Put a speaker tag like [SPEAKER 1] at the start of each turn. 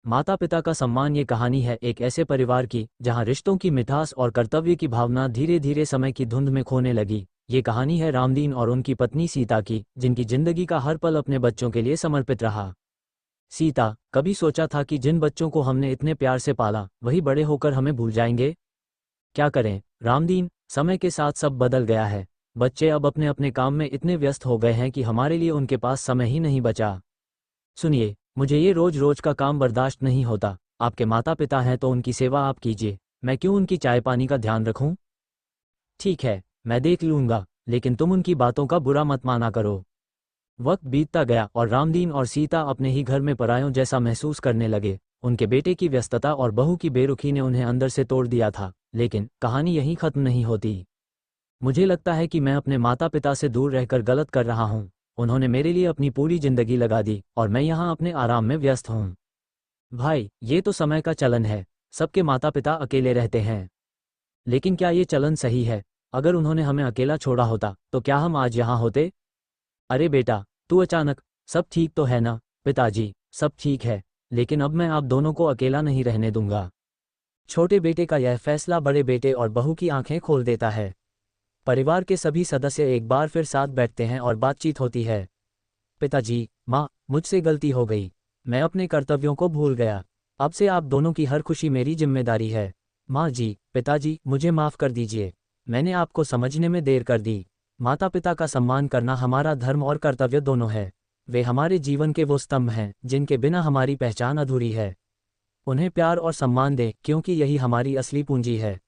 [SPEAKER 1] माता पिता का सम्मान ये कहानी है एक ऐसे परिवार की जहां रिश्तों की मिठास और कर्तव्य की भावना धीरे धीरे समय की धुंध में खोने लगी। ये कहानी है रामदीन और उनकी पत्नी सीता की, जिनकी जिंदगी का हर पल अपने बच्चों के लिए समर्पित रहा। सीता, कभी सोचा था कि जिन बच्चों को हमने इतने प्यार से पाला वही बड़े होकर हमें भूल जाएंगे? क्या करें रामदीन, समय के साथ सब बदल गया है। बच्चे अब अपने अपने काम में इतने व्यस्त हो गए हैं कि हमारे लिए उनके पास समय ही नहीं बचा। सुनिए, मुझे ये रोज रोज का काम बर्दाश्त नहीं होता। आपके माता पिता हैं तो उनकी सेवा आप कीजिए, मैं क्यों उनकी चाय पानी का ध्यान रखूं? ठीक है, मैं देख लूंगा, लेकिन तुम उनकी बातों का बुरा मत माना करो। वक्त बीतता गया और रामदीन और सीता अपने ही घर में परायों जैसा महसूस करने लगे। उनके बेटे की व्यस्तता और बहू की बेरुखी ने उन्हें अंदर से तोड़ दिया था। लेकिन कहानी यहीं खत्म नहीं होती। मुझे लगता है कि मैं अपने माता पिता से दूर रहकर गलत कर रहा हूँ। उन्होंने मेरे लिए अपनी पूरी जिंदगी लगा दी और मैं यहाँ अपने आराम में व्यस्त हूँ। भाई, ये तो समय का चलन है। सबके माता पिता अकेले रहते हैं। लेकिन क्या ये चलन सही है? अगर उन्होंने हमें अकेला छोड़ा होता तो क्या हम आज यहाँ होते? अरे बेटा, तू अचानक, सब ठीक तो है ना? पिताजी, सब ठीक है, लेकिन अब मैं आप दोनों को अकेला नहीं रहने दूंगा। छोटे बेटे का यह फैसला बड़े बेटे और बहू की आंखें खोल देता है। परिवार के सभी सदस्य एक बार फिर साथ बैठते हैं और बातचीत होती है। पिताजी, माँ, मुझसे गलती हो गई। मैं अपने कर्तव्यों को भूल गया। अब से आप दोनों की हर खुशी मेरी जिम्मेदारी है। माँ जी, पिताजी, मुझे माफ़ कर दीजिए। मैंने आपको समझने में देर कर दी। माता पिता का सम्मान करना हमारा धर्म और कर्तव्य दोनों है। वे हमारे जीवन के वो स्तंभ हैं जिनके बिना हमारी पहचान अधूरी है। उन्हें प्यार और सम्मान दें, क्योंकि यही हमारी असली पूंजी है।